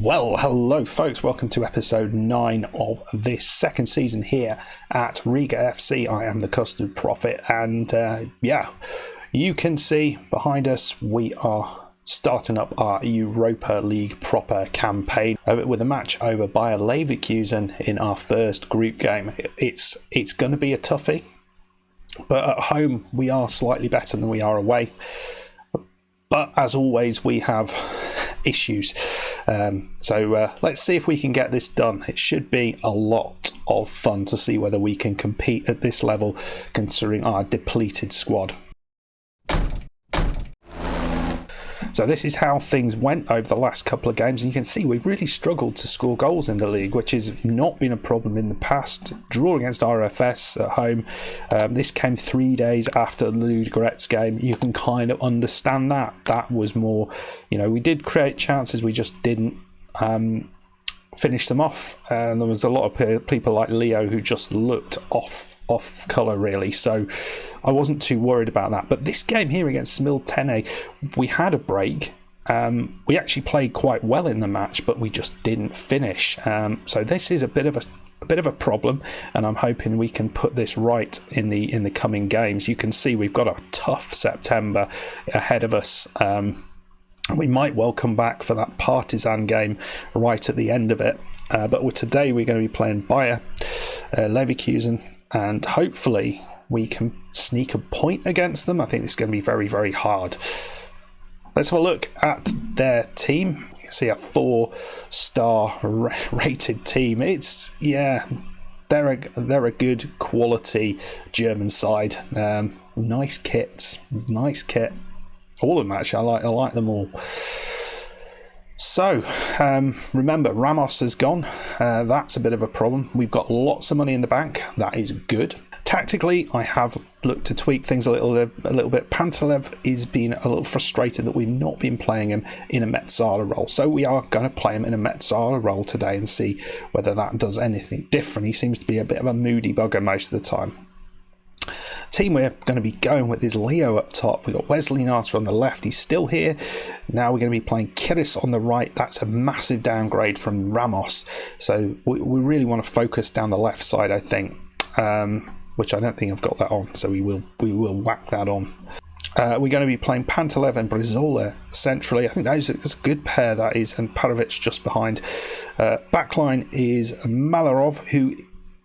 Well, hello folks, welcome to episode 9 of this second season here at Riga FC. I am the Custard Prophet, and you can see behind us we are starting up our Europa League proper campaign with a match over Bayer Leverkusen in our first group game. It's going to be a toughie, but at home we are slightly better than we are away. But as always, we have issues. So let's see if we can get this done. It should be a lot of fun to see whether we can compete at this level, considering our depleted squad. So this is how things went over the last couple of games, and you can see we've really struggled to score goals in the league, which has not been a problem in the past. Draw against RFS at home. This came 3 days after the Ludogorets game. You can kind of understand that. That was more, we did create chances, we just didn't finish them off. And there was a lot of people like Leo who just looked off colour, really. So I wasn't too worried about that. But this game here against Smiltene, we had a break. We actually played quite well in the match, but we just didn't finish. So this is a bit of a problem, and I'm hoping we can put this right in the coming games. You can see we've got a tough September ahead of us. We might well come back for that Partizan game right at the end of it. But today we're going to be playing Bayer Leverkusen, and hopefully we can sneak a point against them. I think it's going to be very, very hard. Let's have a look at their team. You can see a 4-star rated team. They're a good quality German side. Nice kit. All of them, actually. I like them all. So, remember, Ramos has gone. That's a bit of a problem. We've got lots of money in the bank. That is good. Tactically, I have looked to tweak things a little bit. Pantalev is being a little frustrated that we've not been playing him in a Metzala role. So we are going to play him in a Metzala role today and see whether that does anything different. He seems to be a bit of a moody bugger most of the time. Team we're going to be going with is Leo up top. We've got Wesley Nasser on the left. He's still here. Now we're going to be playing Kiris on the right. That's a massive downgrade from Ramos. So we really want to focus down the left side, I think, which I don't think I've got that on. So we will whack that on. We're going to be playing Pantalev and Brizola centrally. I think that's a good pair, that is, and Parovic just behind. Backline is Malarov, who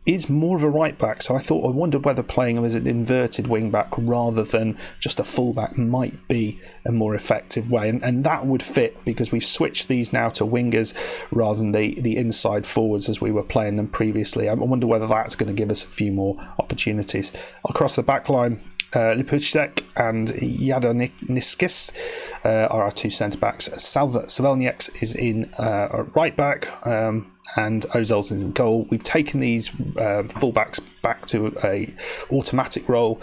is more of a right back, so I wondered whether playing him as an inverted wing back rather than just a full back might be a more effective way, and that would fit because we've switched these now to wingers rather than the inside forwards as we were playing them previously. I wonder whether that's going to give us a few more opportunities. Across the back line, Lipucek and Yadaniskis are our two centre backs. Savelnieks is in right back, and Ozels is in goal. We've taken these fullbacks back to a automatic role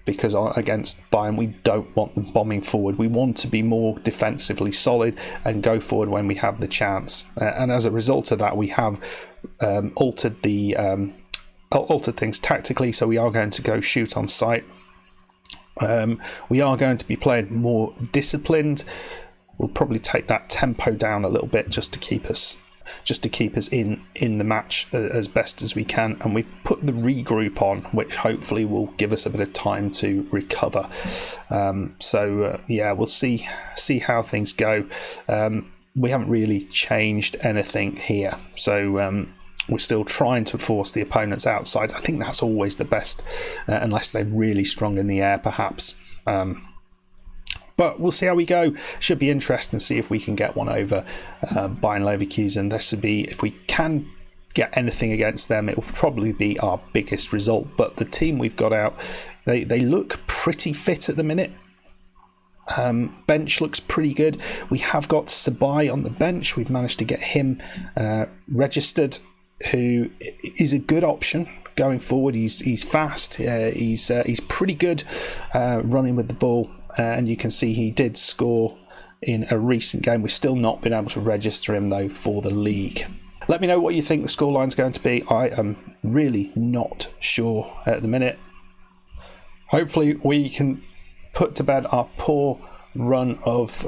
because against Bayern we don't want them bombing forward. We want to be more defensively solid and go forward when we have the chance. And as a result of that, we have altered things tactically. So we are going to go shoot on sight. We are going to be playing more disciplined. We'll probably take that tempo down a little bit just to keep us in the match as best as we can, and we put the regroup on, which hopefully will give us a bit of time to recover. We'll see how things go. We haven't really changed anything here, so we're still trying to force the opponents outside. I think that's always the best, unless they're really strong in the air, perhaps. But we'll see how we go. Should be interesting to see if we can get one over Bayer Leverkusen. This would be, if we can get anything against them, it will probably be our biggest result. But the team we've got out, they look pretty fit at the minute. Bench looks pretty good. We have got Sabai on the bench. We've managed to get him registered, who is a good option going forward. He's fast. He's pretty good running with the ball. And you can see he did score in a recent game. We've still not been able to register him, though, for the league. Let me know what you think the scoreline's going to be. I am really not sure at the minute. Hopefully we can put to bed our poor run of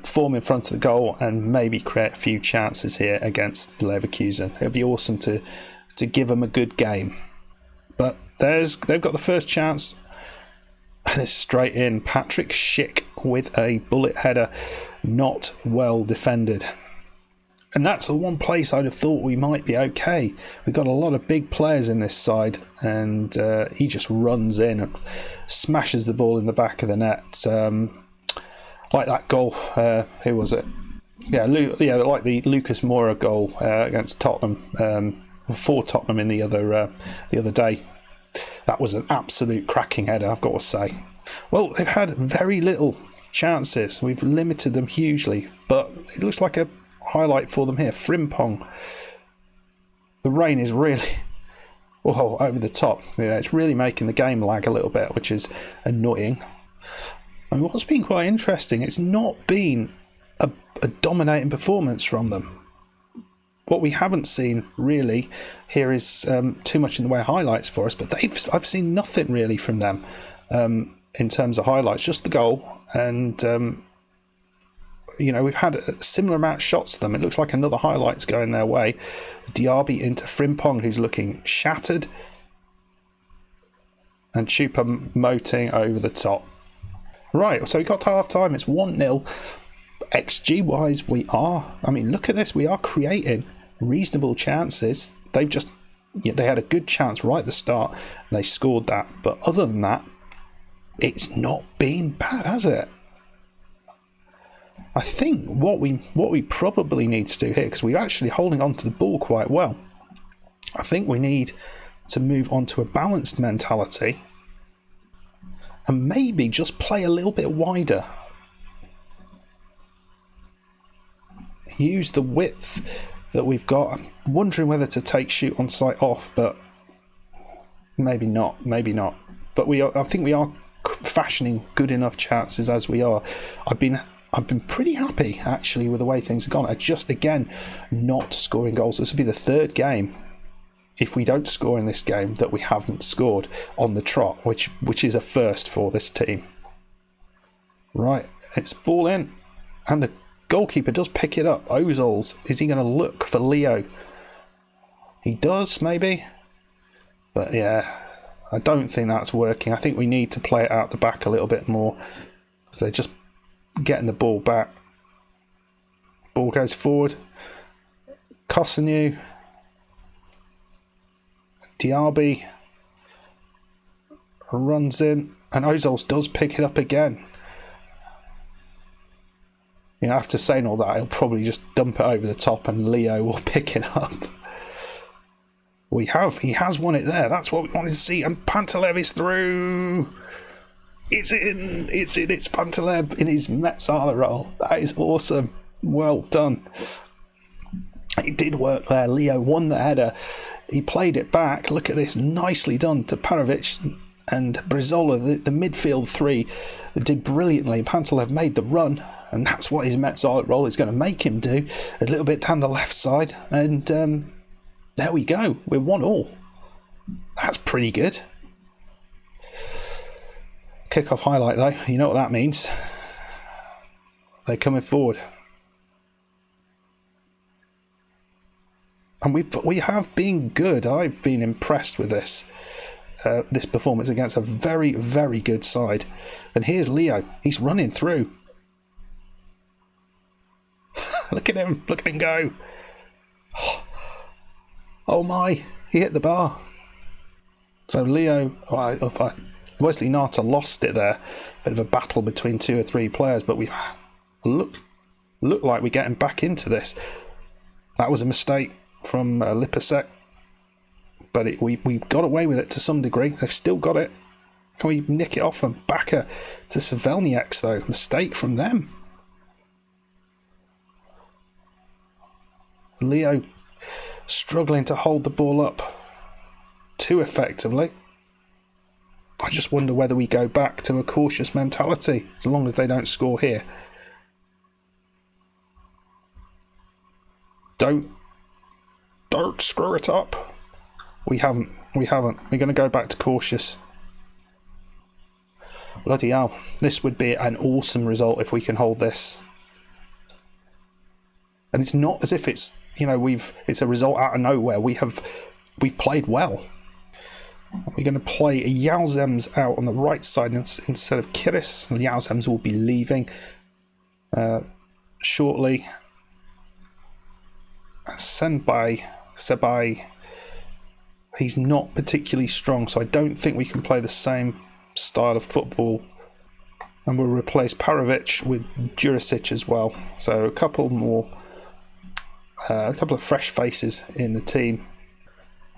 form in front of the goal and maybe create a few chances here against Leverkusen. It'd be awesome to give them a good game. But they've got the first chance, and it's straight in. Patrick Schick with a bullet header, not well defended. And that's the one place I'd have thought we might be okay. We've got a lot of big players in this side, and he just runs in and smashes the ball in the back of the net. Like that goal, who was it? Yeah, like the Lucas Moura goal against Tottenham, for Tottenham in the other day. That was an absolute cracking header, I've got to say. Well, they've had very little chances. We've limited them hugely, but it looks like a highlight for them here. Frimpong. The rain is really over the top. Yeah, it's really making the game lag a little bit, which is annoying. I mean, what's been quite interesting, it's not been a dominating performance from them. What we haven't seen really here is too much in the way of highlights for us, but I've seen nothing really from them in terms of highlights, just the goal. And we've had a similar amount of shots to them. It looks like another highlight's going their way. Diaby into Frimpong, who's looking shattered, and Choupo-Moting over the top. Right, so we got to half time. It's 1-0. XG wise, look at this. We are creating reasonable chances. They had a good chance right at the start, and they scored that. But other than that, it's not been bad, has it? I think what we probably need to do here, because we're actually holding on to the ball quite well, I think we need to move on to a balanced mentality and maybe just play a little bit wider. Use the width that we've got. I'm wondering whether to take shoot on sight off, but maybe not. But I think we are fashioning good enough chances as we are. I've been pretty happy actually with the way things have gone. I just again not scoring goals. This will be the third game, if we don't score in this game, that we haven't scored on the trot, which is a first for this team. Right, it's ball in, and the goalkeeper does pick it up. Ozils, is he going to look for Leo? He does, maybe. But yeah, I don't think that's working. I think we need to play it out the back a little bit more, because they're just getting the ball back. Ball goes forward. Kosanu. Diaby runs in, and Ozils does pick it up again. After saying all that, he'll probably just dump it over the top and Leo will pick it up. He has won it there. That's what we wanted to see. And Pantalev is through. It's in. It's Pantalev in his Metzala role. That is awesome. Well done. It did work there. Leo won the header. He played it back. Look at this. Nicely done to Parovic and Brizola. The midfield three did brilliantly. Pantalev made the run, and that's what his Metzala role is going to make him do. A little bit down the left side. And there we go. We're 1-1. That's pretty good. Kick-off highlight, though. You know what that means. They're coming forward. And we have been good. I've been impressed with this performance against a very, very good side. And here's Leo. He's running through. Look at him go. Oh my, he hit the bar. So Leo, Wesley Nata lost it there. Bit of a battle between two or three players, but we've look like we're getting back into this. That was a mistake from Lipasek, but we got away with it to some degree. They've still got it. Can we nick it off and back her to Savelnieks though? Mistake from them. Leo struggling to hold the ball up too effectively. I just wonder whether we go back to a cautious mentality as long as they don't score here. Don't screw it up. We haven't. We're going to go back to cautious. Bloody hell. This would be an awesome result if we can hold this. And it's not as if it's, it's a result out of nowhere. We've played well. We're going to play Yauzems out on the right side instead of Kiris. Yauzems will be leaving shortly. Sebai, he's not particularly strong, so I don't think we can play the same style of football. And we'll replace Parovic with Jurisic as well. So a couple of fresh faces in the team.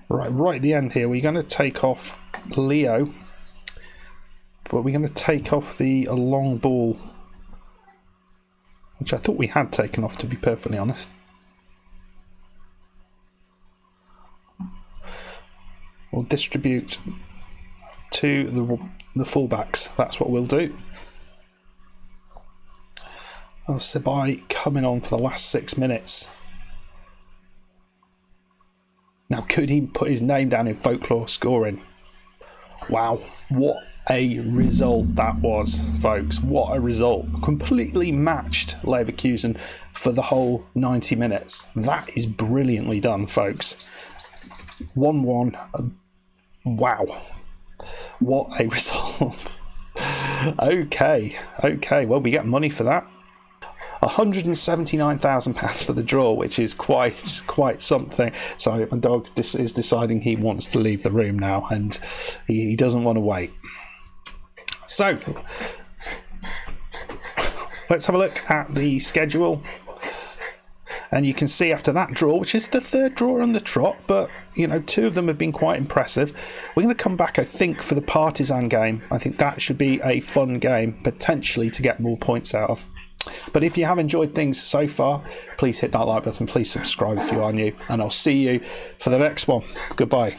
Right at the end here, we're going to take off Leo, but we're going to take off the long ball, which I thought we had taken off, to be perfectly honest. We'll distribute to the fullbacks. That's what we'll do. Sebai coming on for the last 6 minutes. Now, could he put his name down in folklore scoring? Wow, what a result that was, folks. What a result. Completely matched Leverkusen for the whole 90 minutes. That is brilliantly done, folks. 1-1. Wow. What a result. Okay. Well, we get money for that. £179,000 for the draw, which is quite something. Sorry, my dog is deciding he wants to leave the room now, and he doesn't want to wait. So let's have a look at the schedule, and you can see after that draw, which is the third draw on the trot, but 2 of them have been quite impressive. We're going to come back, I think, for the Partizan game. I think that should be a fun game, potentially, to get more points out of. But if you have enjoyed things so far, please hit that like button, please subscribe if you are new, and I'll see you for the next one. Goodbye.